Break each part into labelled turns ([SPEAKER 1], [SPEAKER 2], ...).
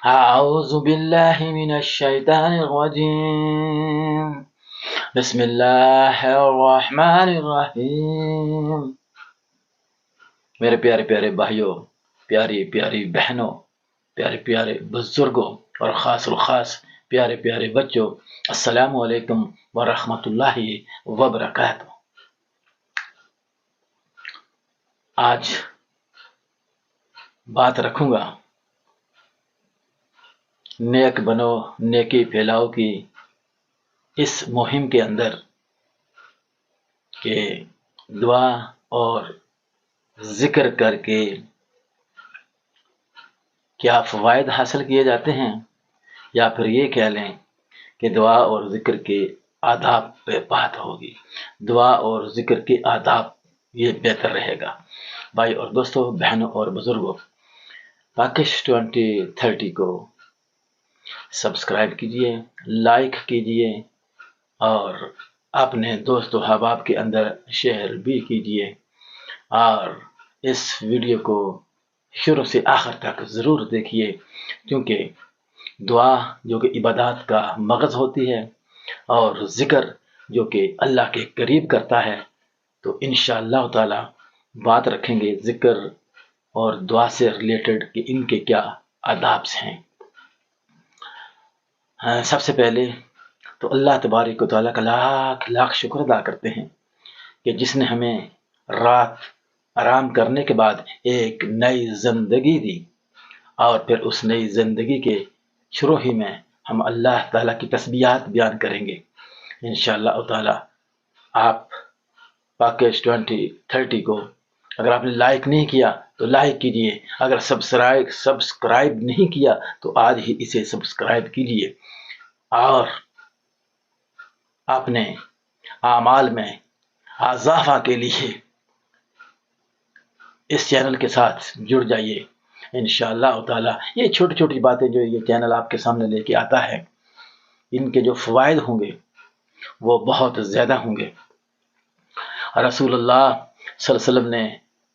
[SPEAKER 1] أعوذ بالله من الشيطان الرجيم. بسم الله الرحمن الرحیم. میرے پیارے پیارے بھائیوں، پیاری پیاری بہنوں، پیارے پیارے بزرگوں اور خاص الخاص پیارے پیارے بچوں، السلام علیکم ورحمۃ اللہ وبرکاتہ. آج بات رکھوں گا نیک بنو نیکی پھیلاؤ کی اس مہم کے اندر کہ دعا اور ذکر کر کے کیا فوائد حاصل کیے جاتے ہیں، یا پھر یہ کہہ لیں کہ دعا اور ذکر کے آداب پہ بات ہوگی. دعا اور ذکر کے آداب یہ بہتر رہے گا. بھائی اور دوستوں، بہنوں اور بزرگوں، پاکش 2030 کو سبسکرائب کیجئے، لائک کیجئے اور اپنے دوست و احباب کے اندر شیئر بھی کیجئے، اور اس ویڈیو کو شروع سے آخر تک ضرور دیکھیے، کیونکہ دعا جو کہ عبادات کا مغز ہوتی ہے اور ذکر جو کہ اللہ کے قریب کرتا ہے. تو انشاءاللہ تعالی بات رکھیں گے ذکر اور دعا سے ریلیٹڈ کہ ان کے کیا آداب ہیں. سب سے پہلے تو اللہ تبارک و تعالیٰ کا لاکھ لاکھ شکر ادا کرتے ہیں کہ جس نے ہمیں رات آرام کرنے کے بعد ایک نئی زندگی دی، اور پھر اس نئی زندگی کے شروع ہی میں ہم اللہ تعالیٰ کی تسبیحات بیان کریں گے انشاءاللہ تعالیٰ. آپ پاکش 2030 کو اگر آپ نے لائک نہیں کیا تو لائک کیجئے، اگر سبسکرائب نہیں کیا تو آج ہی اسے سبسکرائب کیجئے، اور اپنے اعمال میں اضافہ کے لیے اس چینل کے ساتھ جڑ جائیے انشاءاللہ تعالی. یہ چھوٹی چھوٹی باتیں جو یہ چینل آپ کے سامنے لے کے آتا ہے، ان کے جو فوائد ہوں گے وہ بہت زیادہ ہوں گے. رسول اللہ صلی اللہ علیہ وسلم نے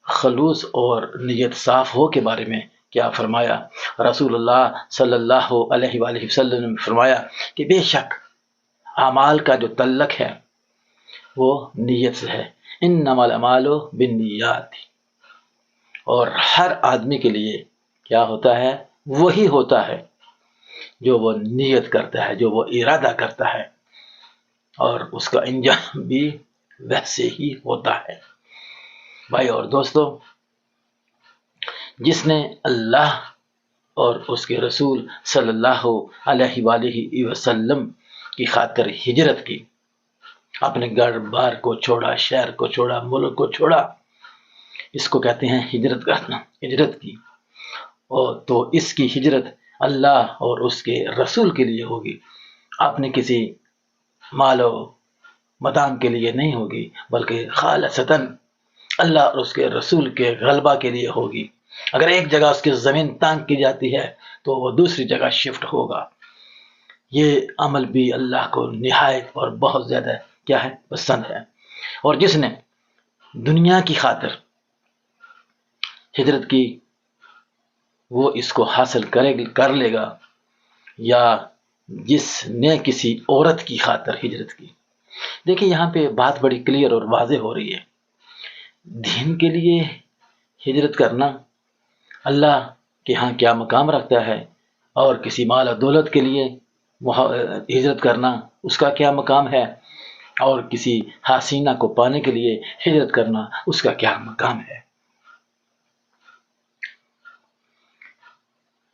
[SPEAKER 1] خلوص اور نیت صاف ہو کے بارے میں کیا فرمایا؟ رسول اللہ صلی اللہ علیہ وآلہ وسلم نے فرمایا کہ بے شک اعمال کا جو تعلق ہے وہ نیت سے ہے. انما الاعمال بالنیات. اور ہر آدمی کے لیے کیا ہوتا ہے؟ وہی ہوتا ہے جو وہ نیت کرتا ہے، جو وہ ارادہ کرتا ہے، اور اس کا انجام بھی ویسے ہی ہوتا ہے. بھائی اور دوستو، جس نے اللہ اور اس کے رسول صلی اللہ علیہ وآلہ وسلم کی خاطر ہجرت کی، اپنے گھر بار کو چھوڑا، شہر کو چھوڑا، ملک کو چھوڑا، اس کو کہتے ہیں ہجرت کرنا، ہجرت کی. اور تو اس کی ہجرت اللہ اور اس کے رسول کے لیے ہوگی، اپنے کسی مال و مدام کے لیے نہیں ہوگی، بلکہ خالصتاً اللہ اور اس کے رسول کے غلبہ کے لیے ہوگی. اگر ایک جگہ اس کی زمین تانگ کی جاتی ہے تو وہ دوسری جگہ شفٹ ہوگا. یہ عمل بھی اللہ کو نہایت اور بہت زیادہ کیا ہے؟ پسند ہے. اور جس نے دنیا کی خاطر ہجرت کی وہ اس کو حاصل کر لے گا، یا جس نے کسی عورت کی خاطر ہجرت کی. دیکھیں یہاں پہ بات بڑی کلیئر اور واضح ہو رہی ہے. دین کے لیے ہجرت کرنا اللہ کے ہاں کیا مقام رکھتا ہے، اور کسی مال و دولت کے لیے ہجرت کرنا اس کا کیا مقام ہے، اور کسی حسینہ کو پانے کے لیے ہجرت کرنا اس کا کیا مقام ہے.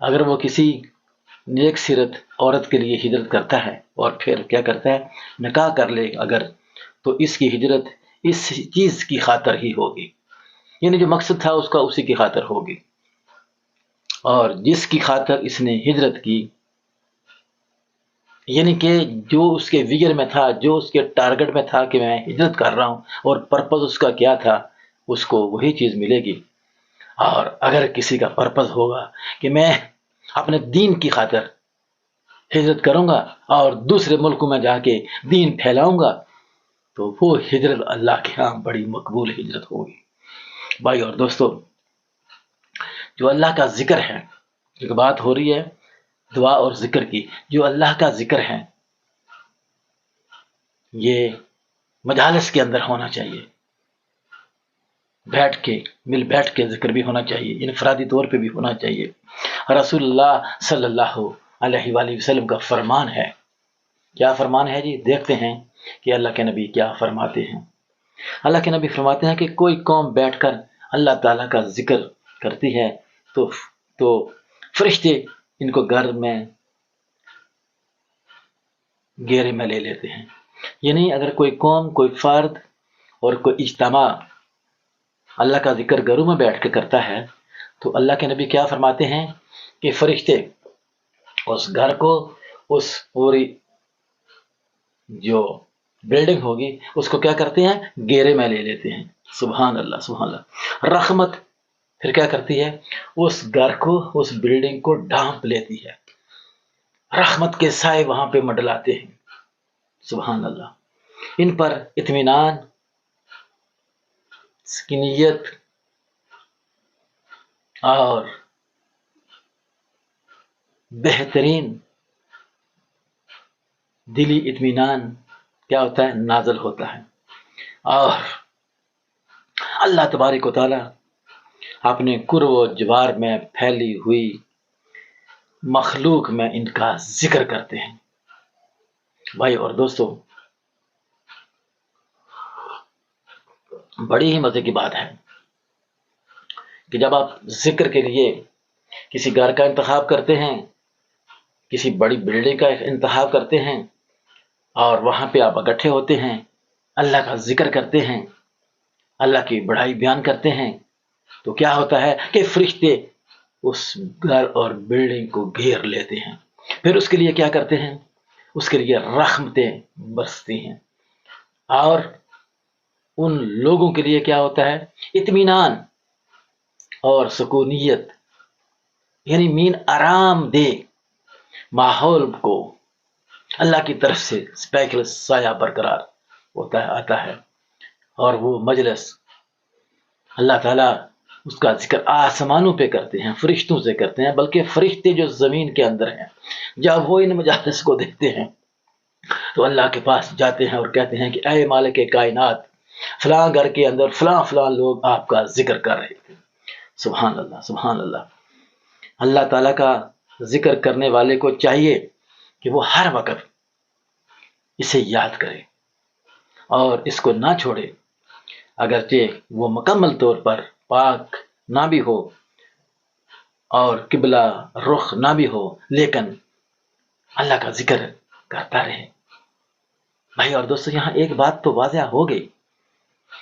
[SPEAKER 1] اگر وہ کسی نیک سیرت عورت کے لیے ہجرت کرتا ہے اور پھر کیا کرتا ہے؟ نکاح کر لے اگر، تو اس کی ہجرت اس چیز کی خاطر ہی ہوگی، یعنی جو مقصد تھا اس کا اسی کی خاطر ہوگی. اور جس کی خاطر اس نے ہجرت کی، یعنی کہ جو اس کے ویژن میں تھا، جو اس کے ٹارگٹ میں تھا کہ میں ہجرت کر رہا ہوں، اور پرپز اس کا کیا تھا، اس کو وہی چیز ملے گی. اور اگر کسی کا پرپز ہوگا کہ میں اپنے دین کی خاطر ہجرت کروں گا اور دوسرے ملکوں میں جا کے دین پھیلاؤں گا، تو وہ ہجرت اللہ کے ہاں بڑی مقبول ہجرت ہوگی. بھائی اور دوستو، جو اللہ کا ذکر ہے، ایک بات ہو رہی ہے دعا اور ذکر کی، جو اللہ کا ذکر ہے یہ مجالس کے اندر ہونا چاہیے، بیٹھ کے ذکر بھی ہونا چاہیے، انفرادی طور پہ بھی ہونا چاہیے۔ رسول اللہ صلی اللہ علیہ وآلہ وسلم کا فرمان ہے، کیا فرمان ہے جی؟ دیکھتے ہیں کہ اللہ کے نبی کیا فرماتے ہیں۔ اللہ کے نبی فرماتے ہیں کہ کوئی قوم بیٹھ کر اللہ تعالیٰ کا ذکر کرتی ہے تو فرشتے ان کو گھر میں گھیرے میں لے لیتے ہیں۔ یعنی اگر کوئی قوم، کوئی فرد اور کوئی اجتماع اللہ کا ذکر گھروں میں بیٹھ کے کرتا ہے تو اللہ کے نبی کیا فرماتے ہیں کہ فرشتے اس گھر کو، اس پوری جو بلڈنگ ہوگی اس کو کیا کرتے ہیں؟ گھیرے میں لے لیتے ہیں۔ سبحان اللہ، سبحان اللہ۔ رحمت پھر کیا کرتی ہے؟ اس گھر کو، اس بلڈنگ کو ڈھانپ لیتی ہے، رحمت کے سائے وہاں پہ منڈلاتے ہیں۔ سبحان اللہ۔ ان پر اطمینان، سکینیت اور بہترین دلی اطمینان کیا ہوتا ہے؟ نازل ہوتا ہے۔ اور اللہ تبارک و تعالی اپنے قرب و جوار میں پھیلی ہوئی مخلوق میں ان کا ذکر کرتے ہیں۔ بھائی اور دوستو، بڑی ہی مزے کی بات ہے کہ جب آپ ذکر کے لیے کسی گھر کا انتخاب کرتے ہیں، کسی بڑی بلڈنگ کا انتخاب کرتے ہیں اور وہاں پہ آپ اکٹھے ہوتے ہیں، اللہ کا ذکر کرتے ہیں، اللہ کی بڑائی بیان کرتے ہیں، تو کیا ہوتا ہے کہ فرشتے اس گھر اور بلڈنگ کو گھیر لیتے ہیں۔ پھر اس کے لیے کیا کرتے ہیں؟ اس کے لیے رحمتیں برستی ہیں، اور ان لوگوں کے لیے کیا ہوتا ہے؟ اطمینان اور سکونیت، یعنی مین آرام دہ ماحول کو اللہ کی طرف سے اسپیشل سایہ برقرار آتا ہے، اور وہ مجلس اللہ تعالیٰ اس کا ذکر آسمانوں پہ کرتے ہیں، فرشتوں سے کرتے ہیں، بلکہ فرشتے جو زمین کے اندر ہیں جب وہ ان مجالس کو دیکھتے ہیں تو اللہ کے پاس جاتے ہیں اور کہتے ہیں کہ اے مالک کائنات، فلاں گھر کے اندر فلاں فلاں لوگ آپ کا ذکر کر رہے تھے۔ سبحان اللہ، سبحان اللہ۔ اللہ تعالیٰ کا ذکر کرنے والے کو چاہیے کہ وہ ہر وقت اسے یاد کرے اور اس کو نہ چھوڑے، اگرچہ وہ مکمل طور پر پاک نہ بھی ہو اور قبلہ رخ نہ بھی ہو، لیکن اللہ کا ذکر کرتا رہے۔ بھائی اور دوستو، یہاں ایک بات تو واضح ہو گئی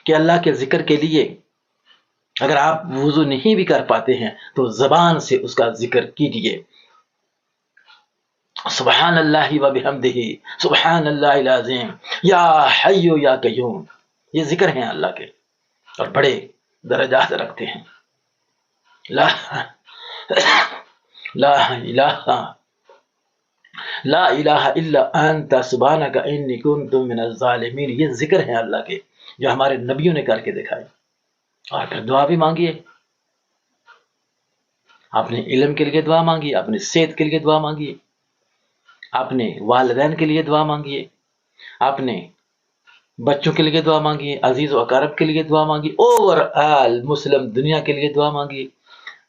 [SPEAKER 1] کہ اللہ کے ذکر کے لیے اگر آپ وضو نہیں بھی کر پاتے ہیں تو زبان سے اس کا ذکر کیجیے۔ سبحان اللہ و بحمدہ، سبحان اللہ العظیم، یا حی یا قیوم، یہ ذکر ہیں اللہ کے اور بڑے درجات رکھتے ہیں۔ لا لا الہ لا الہ الا انت سبحانک انی کنت من الظالمین، یہ ذکر ہیں اللہ کے جو ہمارے نبیوں نے کر کے دکھائے۔ اور پھر دعا بھی مانگیے، اپنے علم کے لیے دعا مانگیے، اپنے صحت کے لیے دعا مانگیے، اپنے والدین کے لیے دعا مانگیے، اپنے بچوں کے لیے دعا مانگیے، عزیز و اقارب کے لیے دعا مانگیے، اوور آل مسلم دنیا کے لیے دعا مانگیے۔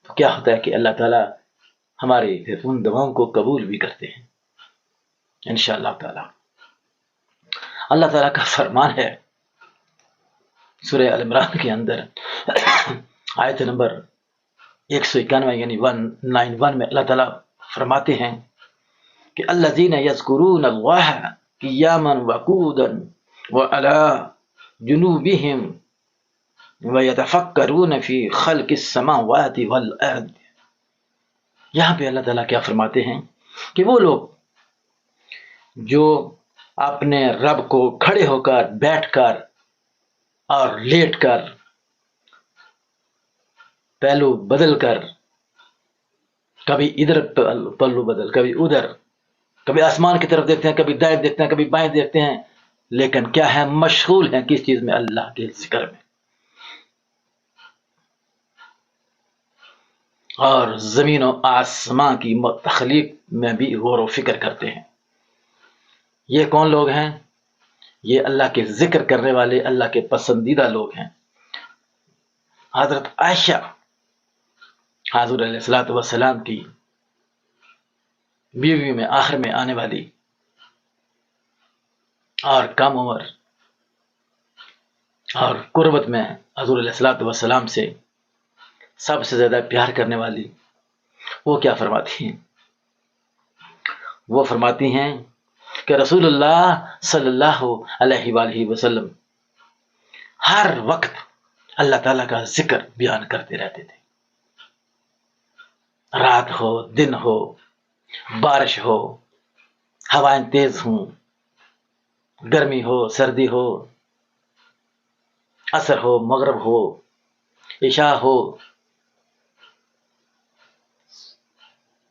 [SPEAKER 1] تو کیا ہوتا ہے کہ اللہ تعالیٰ ہمارے پھر ان دعاؤں کو قبول بھی کرتے ہیں انشاءاللہ تعالیٰ۔ اللہ تعالیٰ کا فرمان ہے سورہ ال عمران کے اندر آیت نمبر 191 یعنی 191 میں اللہ تعالیٰ فرماتے ہیں کہ الذین یذکرون اللہ قیاما وقعودا وعلی جنوبہم ویتفکرون فی خلق السماوات والارض۔ یہاں پہ اللہ تعالیٰ کیا فرماتے ہیں کہ وہ لوگ جو اپنے رب کو کھڑے ہو کر، بیٹھ کر اور لیٹ کر، پہلو بدل کر، کبھی ادھر پہلو بدل، کبھی ادھر، کبھی آسمان کی طرف دیکھتے ہیں، کبھی دائیں دیکھتے ہیں، کبھی بائیں دیکھتے ہیں، لیکن کیا ہے؟ مشغول ہیں کس چیز میں؟ اللہ کے ذکر میں۔ اور زمین و آسمان کی تخلیق میں بھی غور و فکر کرتے ہیں۔ یہ کون لوگ ہیں؟ یہ اللہ کے ذکر کرنے والے، اللہ کے پسندیدہ لوگ ہیں۔ حضرت عائشہ حضور علیہ السلام کی بیوی میں آخر میں آنے والی اور کم عمر اور قربت میں حضور علیہ السلام سے سب سے زیادہ پیار کرنے والی، وہ کیا فرماتی ہیں؟ وہ فرماتی ہیں کہ رسول اللہ صلی اللہ علیہ وآلہ وسلم ہر وقت اللہ تعالیٰ کا ذکر بیان کرتے رہتے تھے، رات ہو، دن ہو، بارش ہو، ہوائیں تیز ہوں، گرمی ہو، سردی ہو، عصر ہو، مغرب ہو، عشاء ہو،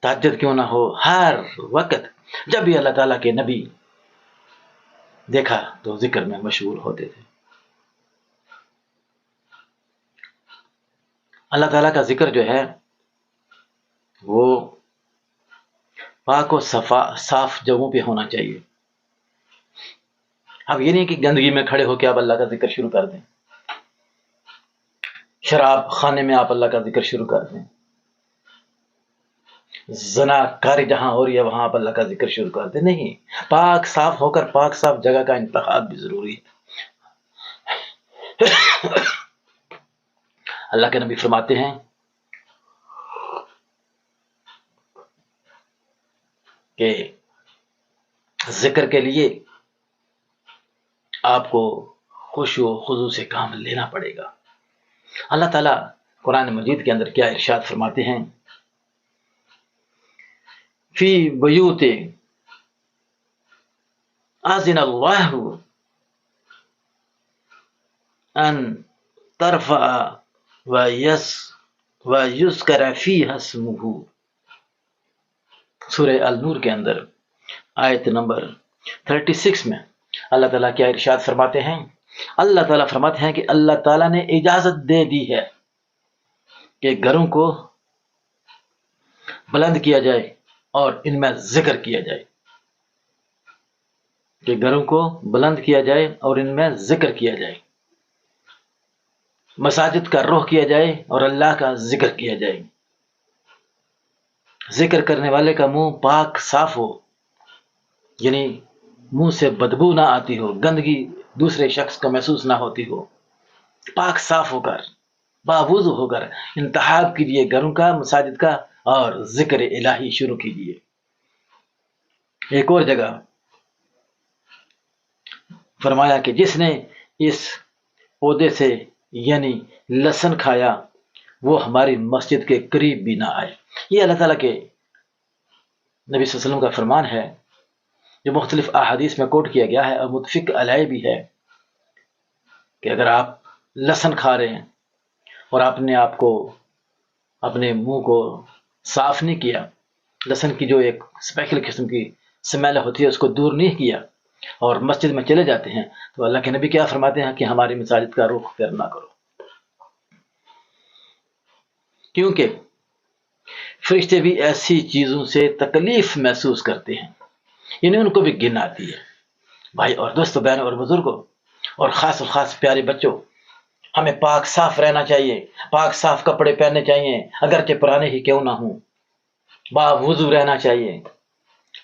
[SPEAKER 1] تہجد کیوں نہ ہو، ہر وقت جب بھی اللہ تعالیٰ کے نبی دیکھا تو ذکر میں مشغول ہوتے تھے۔ اللہ تعالیٰ کا ذکر جو ہے وہ پاک و صاف جگہوں پہ ہونا چاہیے۔ اب یہ نہیں کہ گندگی میں کھڑے ہو کے آپ اللہ کا ذکر شروع کر دیں، شراب خانے میں آپ اللہ کا ذکر شروع کر دیں، زنا کاری جہاں ہو رہی ہے وہاں آپ اللہ کا ذکر شروع کر دیں، نہیں، پاک صاف ہو کر پاک صاف جگہ کا انتخاب بھی ضروری ہے۔ اللہ کے نبی فرماتے ہیں کہ ذکر کے لیے آپ کو خشوع و خضوع سے کام لینا پڑے گا۔ اللہ تعالیٰ قرآن مجید کے اندر کیا ارشاد فرماتے ہیں؟ فی بیوت اذن اللہ ان ترفع ویذکر فیہا اسمہ، سورہ النور کے اندر آیت نمبر 36 میں اللہ تعالیٰ کیا ارشاد فرماتے ہیں؟ اللہ تعالیٰ فرماتے ہیں کہ اللہ تعالیٰ نے اجازت دے دی ہے کہ گھروں کو بلند کیا جائے اور ان میں ذکر کیا جائے، کہ گھروں کو بلند کیا جائے اور ان میں ذکر کیا جائے، مساجد کا رخ کیا جائے اور اللہ کا ذکر کیا جائے، ذکر کرنے والے کا منہ پاک صاف ہو، یعنی منہ سے بدبو نہ آتی ہو، گندگی دوسرے شخص کو محسوس نہ ہوتی ہو، پاک صاف ہو کر باوضو ہو کر انتخاب کیجیے گھروں کا، مساجد کا، اور ذکر الہی شروع کیجیے۔ ایک اور جگہ فرمایا کہ جس نے اس پودے سے یعنی لہسن کھایا وہ ہماری مسجد کے قریب بھی نہ آئے۔ یہ اللہ تعالیٰ کے نبی صلی اللہ علیہ وسلم کا فرمان ہے جو مختلف احادیث میں کوٹ کیا گیا ہے اور متفق علیہ بھی ہے کہ اگر آپ لہسن کھا رہے ہیں اور آپ نے آپ کو اپنے منہ کو صاف نہیں کیا، لہسن کی جو ایک اسپیشل قسم کی سمیل ہوتی ہے اس کو دور نہیں کیا اور مسجد میں چلے جاتے ہیں، تو اللہ کے نبی کیا فرماتے ہیں کہ ہماری مساجد کا رخ پھر نہ کرو، کیونکہ فرشتے بھی ایسی چیزوں سے تکلیف محسوس کرتے ہیں، یعنی ان کو بھی گن آتی ہے۔ بھائی اور دوستو، بہنوں اور بزرگوں، اور خاص پیارے بچوں، ہمیں پاک صاف رہنا چاہیے، پاک صاف کپڑے پہننے چاہیے اگرچہ پرانے ہی کیوں نہ ہوں، باوضو رہنا چاہیے،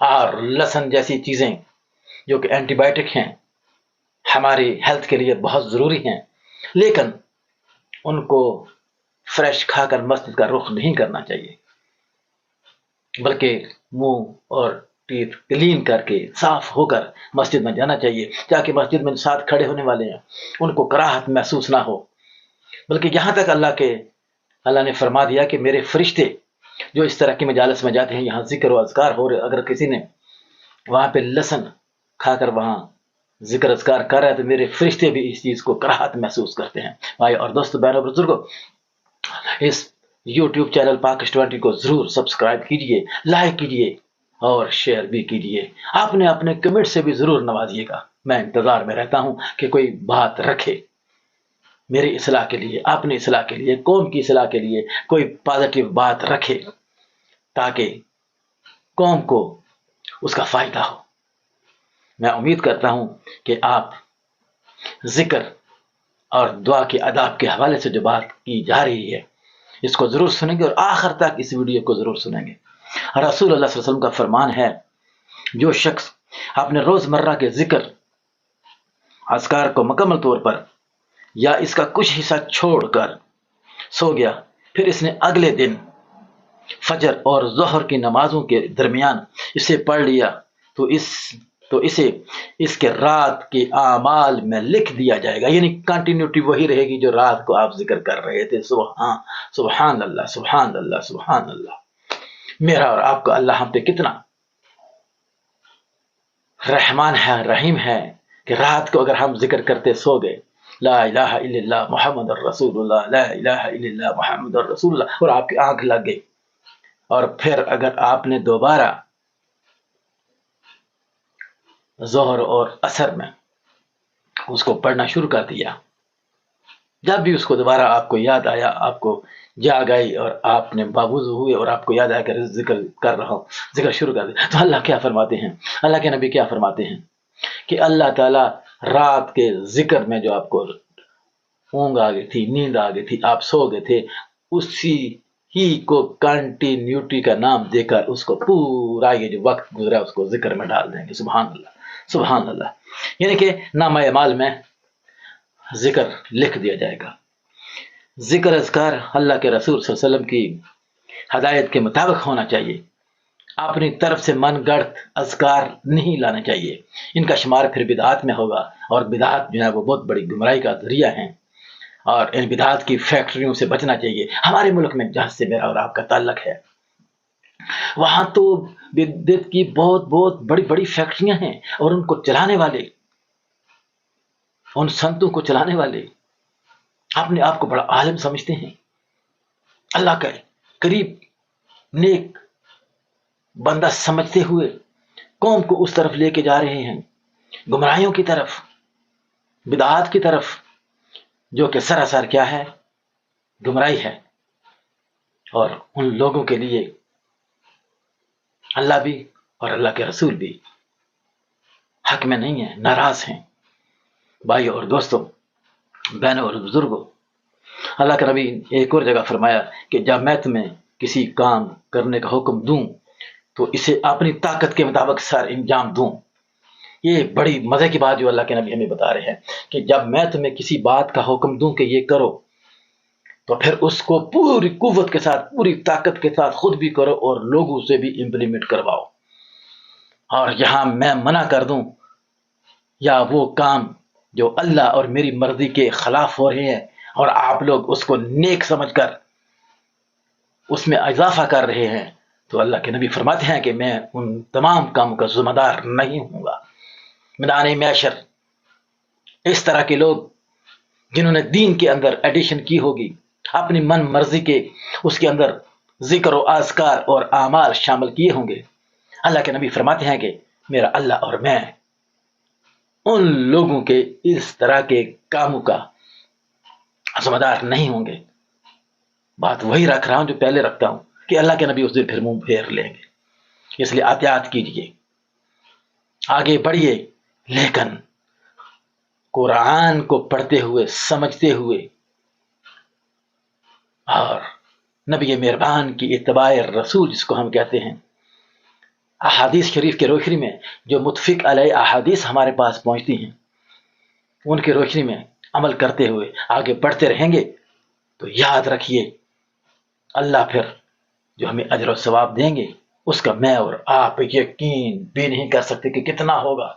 [SPEAKER 1] اور لہسن جیسی چیزیں جو کہ اینٹی بائیوٹک ہیں ہماری ہیلتھ کے لیے بہت ضروری ہیں، لیکن ان کو فریش کھا کر مسجد کا رخ نہیں کرنا چاہیے، بلکہ منہ اور ٹیتھ کلین کر کے صاف ہو کر مسجد میں جانا چاہیے، تاکہ مسجد میں ساتھ کھڑے ہونے والے ہیں ان کو کراہت محسوس نہ ہو، بلکہ یہاں تک اللہ نے فرما دیا کہ میرے فرشتے جو اس طرح کی مجالس میں جاتے ہیں، یہاں ذکر و اذکار ہو رہے، اگر کسی نے وہاں پہ لہسن کھا کر وہاں ذکر اذکار کر رہا ہے تو میرے فرشتے بھی اس چیز کو کراہت محسوس کرتے ہیں۔ بھائی اور دوستو، بہنوں بزرگوں، اس یوٹیوب چینل پاکش 20 کو ضرور سبسکرائب کیجئے، لائک کیجئے اور شیئر بھی کیجئے۔ آپ نے اپنے کمنٹ سے بھی ضرور نوازیے گا، میں انتظار میں رہتا ہوں کہ کوئی بات رکھے۔ میری اصلاح کے لیے، اپنی اصلاح کے لیے، قوم کی اصلاح کے لیے کوئی پازیٹیو بات رکھے تاکہ قوم کو اس کا فائدہ ہو۔ میں امید کرتا ہوں کہ آپ ذکر اور دعا کے آداب کے حوالے سے جو بات کی جا رہی ہے اس کو ضرور سنیں گے اور آخر تک اس ویڈیو کو ضرور سنیں گے۔ رسول اللہ صلی اللہ علیہ وسلم کا فرمان ہے، جو شخص اپنے روزمرہ کے ذکر اذکار کو مکمل طور پر یا اس کا کچھ حصہ چھوڑ کر سو گیا، پھر اس نے اگلے دن فجر اور ظہر کی نمازوں کے درمیان اسے پڑھ لیا تو اسے اس کے رات کے اعمال میں لکھ دیا جائے گا، یعنی کنٹینیوٹی وہی رہے گی جو رات کو آپ ذکر کر رہے تھے۔ سبحان اللہ، سبحان اللہ، سبحان اللہ۔ میرا اور آپ کا اللہ ہم پہ کتنا رحمان ہے، رحیم ہے کہ رات کو اگر ہم ذکر کرتے سو گئے، لا الہ الا اللہ محمد الرسول اللہ، لا الہ الا اللہ محمد الرسول اللہ، اور آپ کی آنکھ لگ گئی، اور پھر اگر آپ نے دوبارہ ظہر اور عصر میں اس کو پڑھنا شروع کر دیا، جب بھی اس کو دوبارہ آپ کو یاد آیا، آپ کو جاگ آئی اور آپ نے باوضو ہوئے اور آپ کو یاد آیا کہ ذکر کر رہا ہوں، ذکر شروع کر دیا، تو اللہ کیا فرماتے ہیں، اللہ کے نبی کیا فرماتے ہیں کہ اللہ تعالیٰ رات کے ذکر میں جو آپ کو اونگ آ گئی تھی، نیند آ گئی تھی، آپ سو گئے تھے، اسی ہی کو کنٹینیوٹی کا نام دے کر اس کو پورا یہ جو وقت گزرا اس کو ذکر میں ڈال دیں گے۔ سبحان اللہ، سبحان اللہ، یعنی کہ نامہ اعمال میں ذکر لکھ دیا جائے گا۔ ذکر اذکار اللہ کے رسول صلی اللہ علیہ وسلم کی ہدایت کے مطابق ہونا چاہیے، اپنی طرف سے من گڑت اذکار نہیں لانا چاہیے، ان کا شمار پھر بدعات میں ہوگا، اور بدعات جو ہے وہ بہت بڑی گمراہی کا ذریعہ ہیں، اور ان بدعات کی فیکٹریوں سے بچنا چاہیے۔ ہمارے ملک میں جہاں سے میرا اور آپ کا تعلق ہے وہاں تو بدعت کی بہت بہت بڑی بڑی فیکٹریاں ہیں، اور ان کو چلانے والے، ان سنتوں کو چلانے والے اپنے آپ کو بڑا عالم سمجھتے ہیں، اللہ کا قریب نیک بندہ سمجھتے ہوئے قوم کو اس طرف لے کے جا رہے ہیں، گمراہیوں کی طرف، بدعات کی طرف، جو کہ سراسر کیا ہے، گمراہی ہے۔ اور ان لوگوں کے لیے اللہ بھی اور اللہ کے رسول بھی حق میں نہیں ہیں، ناراض ہیں۔ بھائیو اور دوستوں، بہنوں اور بزرگوں، اللہ کے نبی ایک اور جگہ فرمایا کہ جب میں تمہیں کسی کام کرنے کا حکم دوں تو اسے اپنی طاقت کے مطابق سر انجام دوں۔ یہ بڑی مزے کی بات جو اللہ کے نبی ہمیں بتا رہے ہیں کہ جب میں تمہیں کسی بات کا حکم دوں کہ یہ کرو تو پھر اس کو پوری قوت کے ساتھ، پوری طاقت کے ساتھ خود بھی کرو اور لوگوں سے بھی امپلیمنٹ کرواؤ۔ اور یہاں میں منع کر دوں یا وہ کام جو اللہ اور میری مرضی کے خلاف ہو رہے ہیں اور آپ لوگ اس کو نیک سمجھ کر اس میں اضافہ کر رہے ہیں، تو اللہ کے نبی فرماتے ہیں کہ میں ان تمام کاموں کا ذمہ دار نہیں ہوں گا۔ میدان معاشر اس طرح کے لوگ جنہوں نے دین کے اندر ایڈیشن کی ہوگی، اپنی من مرضی کے اس کے اندر ذکر و اذکار اور اعمال شامل کیے ہوں گے، اللہ کے نبی فرماتے ہیں کہ میرا اللہ اور میں ان لوگوں کے اس طرح کے کاموں کا ذمہ دار نہیں ہوں گے۔ بات وہی رکھ رہا ہوں جو پہلے رکھتا ہوں کہ اللہ کے نبی اس دن پھر منہ پھیر لیں گے، اس لیے احتیاط کیجیے، آگے بڑھیے، لیکن قرآن کو پڑھتے ہوئے، سمجھتے ہوئے، اور نبی مہربان کی اتباع رسول جس کو ہم کہتے ہیں، احادیث شریف کے روشنی میں جو متفق علیہ احادیث ہمارے پاس پہنچتی ہیں ان کی روشنی میں عمل کرتے ہوئے آگے بڑھتے رہیں گے تو یاد رکھیے اللہ پھر جو ہمیں اجر و ثواب دیں گے اس کا میں اور آپ یقین بھی نہیں کر سکتے کہ کتنا ہوگا۔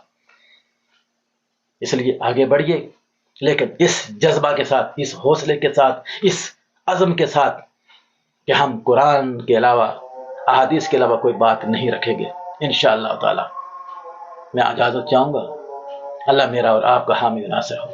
[SPEAKER 1] اس لیے آگے بڑھیے، لیکن اس جذبہ کے ساتھ، اس حوصلے کے ساتھ، اس عزم کے ساتھ کہ ہم قرآن کے علاوہ، احادیث کے علاوہ کوئی بات نہیں رکھیں گے۔ انشاءاللہ تعالی میں اجازت چاہوں گا۔ اللہ میرا اور آپ کا حامی و ناصر ہو۔